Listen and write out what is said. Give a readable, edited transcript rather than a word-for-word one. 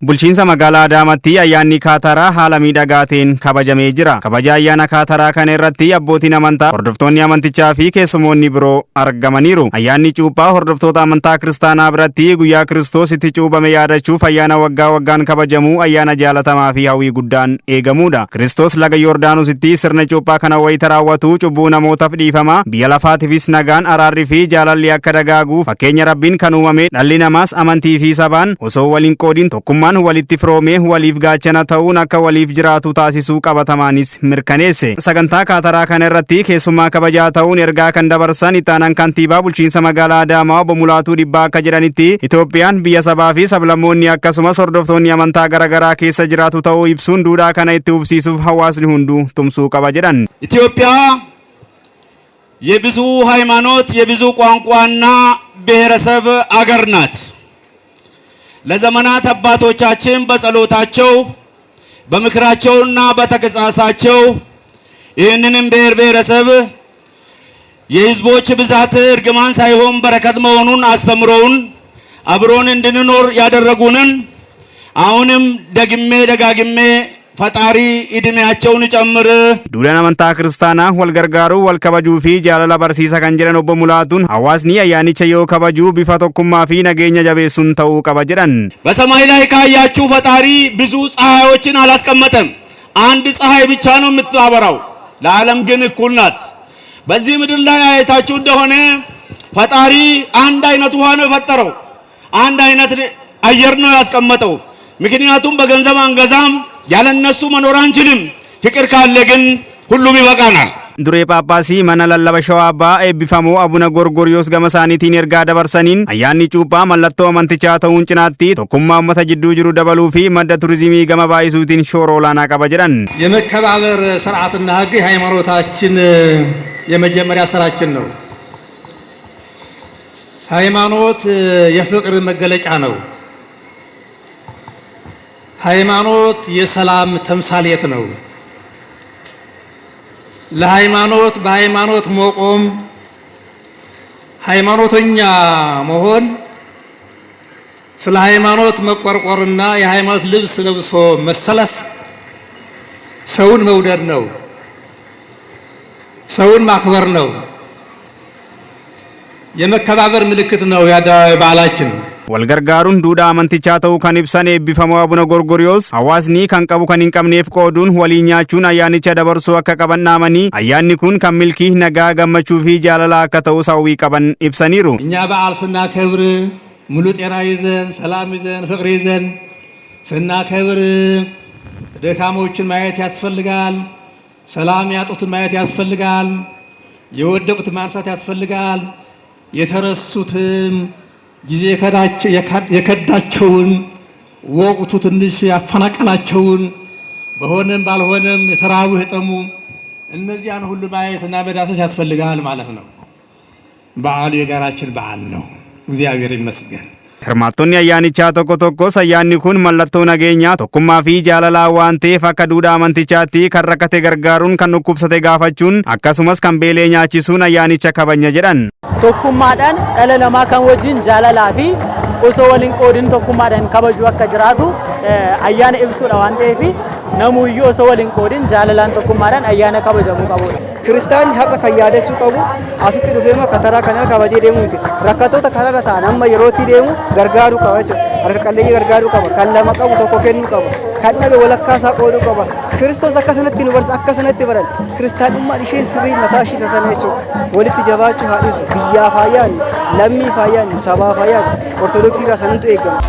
Bulchiinsa magaalaa Adaamaatti ayyaanni Kaataraa haala miidhagaatiin kabajamee jira. Kabaja ayyaana Kaataraa kana irratti abbootiin amantaa, hordoftoonni amantichaa fi keessummoonni biroo argamaniiru. Ayyaanni cuuphaa hordoftoota amantaa kiristaanaa biratti guyyaa Kiristoos itti cuuphame yaadachuuf ayyaana waggaa waggaan kabajamu ayyaana jaalatamaa fi hawwii guddaan eegamudha. Kiristoos laga Yordaanositti sirna cuuphaa kana wayita raawwatu cubbuu namootaaf dhiifama, biyya lafaatiifis nagaan, araarri fi jaalalli akka dagaaguuf fakkeenya Rabbiin kan uumame, dhalli namaas amantii fi sabaan osoo waliin qoodin tokkummaan walitti firoomee waliif gaachana ta'uun akka waliif jiraatu taasisuu qabatamaanis mirkaneesse. Sagantaa Kaataraa kana irratti keessummaa kabajaa ta'uun ergaa kan dabarsan itti aanaan kantiibaa bulchiinsa magaalaa Adaamaa obbo Mulaatuu Dhibbaa akka jedhanitti Itoophiyaan biyya sabaa fi sablammoonni akkasumas hordoftoonni amantaa garaagaraa keessa jiraatu ta'uu ibsuun duudhaa kana itti fufsiisuuf hawaasni hunduu tumsuu qaba jedhan. ኢትዮጵያ የብዙ ሃይማኖት የብዙ ቋንቋና ብሔረሰብ አገር ናት። ለዘመናት አባቶቻችን በጸሎታቸው በምክራቸውና በተግሳጻቸው ይህንንም ብሔረሰብ የህዝቦች ብዛት እርግማን ሳይሆን በረከት መሆኑን አስተምረውን አብሮን እንድንኖር ያደረጉንን አሁንም ደጋግሜ ፈጣሪ እድሜያቸውን ጨምር duudhaan amantaa kiristaanaa wal gargaaruu, wal kabajuu fi jaalala barsiisa kan jedhan obbo Mulaatuun hawaasni ayyaanicha yoo kabaju bifa tokkummaa fi nageenya jabeessuun ta'uu qaba jedhan. በሰማይ ላይ ካያችሁ ፈጣሪ ብዙ ፀሐዮችን አላስቀመጠም። አንድ ፀሐይ ብቻ ነው የምታበራው፣ ለዓለም ግን እኩል ናት። በዚህ ምድር ላይ አይታችሁ እንደሆነ ፈጣሪ አንድ አይነት ውሃ ነው የፈጠረው፣ አንድ አይነት አየር ነው ያስቀመጠው። ምክንያቱም በገንዘብ አንገዛም፣ ያለ እነሱ መኖር አንችልም። ፍቅር ካለ ግን ሁሉም ይበቃናል። Duree Paappaasii mana lallaba Shawaa Abbaa eebbifamoo Abuna Gorgoriyoos gama isaaniitiin ergaa dabarsaniin ayyaanni cuuphaa mallattoo amantichaa ta'uun cinaatti tokkummaa uummata jidduu jiru dabaluu fi madda turizimii gama baay'isuutiin shoora olaanaa qaba jedhan. የመከባበር ስርዓትና ህግ ሃይማኖታችን የመጀመሪያ ስራችን ነው። ሃይማኖት የፍቅር መገለጫ ነው። ሃይማኖት የሰላም ተምሳሌት ነው። ለሃይማኖት በሃይማኖት መቆም፣ ሃይማኖተኛ መሆን፣ ስለ ሃይማኖት መቆርቆርና የሃይማኖት ልብስ ለብሶ መሰለፍ ሰውን መውደድ ነው። ሰውን ማክበር ነው። የመከባበር ምልክት ነው የአደባባይ በዓላችን። Walgargaaruun duudhaa amantichaa ta'uu kan ibsan eebbifamoo Abuna Gorgoriyoos hawaasni kan qabu kan hin qabneef qooduun waliin nyaachuun ayyaanicha dabarsuu akka qaban dhaamanii ayyaanni kun kan milkii, nagaa, gammachuu fi jaalala akka ta'us hawwii qaban ibsaniiru. እኛ በዓል ስናከብር ሙሉ ጤና ይዘን ሰላም ይዘን ፍቅር ይዘን ስናከብር ደካሞችን ማየት ያስፈልጋል። ሰላም ያጡትን ማየት ያስፈልጋል። የወደቁትን ማንሳት ያስፈልጋል። የተረሱትን ጊዜ የከዳቸውን ወቅቱ ትንሽ ያፈናቀላቸውን በሆነም ባልሆነም የተራቡ የጠሙ እነዚያን ሁሉ ማየትና መዳሰስ ያስፈልጋል ማለት ነው። በዓሉ የጋራችን በዓል ነው። እግዚአብሔር ይመስገን። Hirmaattonni ayyaanichaa tokko tokkos ayyaanni kun mallattoo nageenyaa, tokkummaa fi jaalalaa waan ta'eef akka duudhaa amantichaatti kan rakkate gargaaruun, kan dhukkubsate gaafachuun akkasumas kan beelee nyaachisuun ayyaanicha kabajna jedhan. Tokkummaadhaan dhala namaa kan wajjin jaalalaa fi osoo waliin qoodin tokkummaadhaan kabaju akka jiraatu ayyaana ibsuudha waan ta'eef namuyyuu osoo waliin qoodin jaalalaan tokkummaadhaan ayyaana kabajamuu qabudha. Kiristaanni haqa kan yaadachuu qabu asitti dhufeema Kaataraa kana kabajee deemuu miti. Rakkattoota kanarra ta'an amma yerootti deemu gargaaruu qaba jechuudha. Harka qalleeyyii gargaaruu qaba. Kan lama qabu tokko kennuu qaba. Kan dhabe walakkaa isaa qooduu qaba. Kiristoos akkasanatti nu barsa, akkasanatti baran. Kiristaanummaan isheen sirrii mataa ishee isa sana jechuudha. Walitti jabaachuu haa dhiisu. Biyyaa faayaan, lammii faayaan, sabaa faayaan, Ortodoksii irraa sanatu eegama.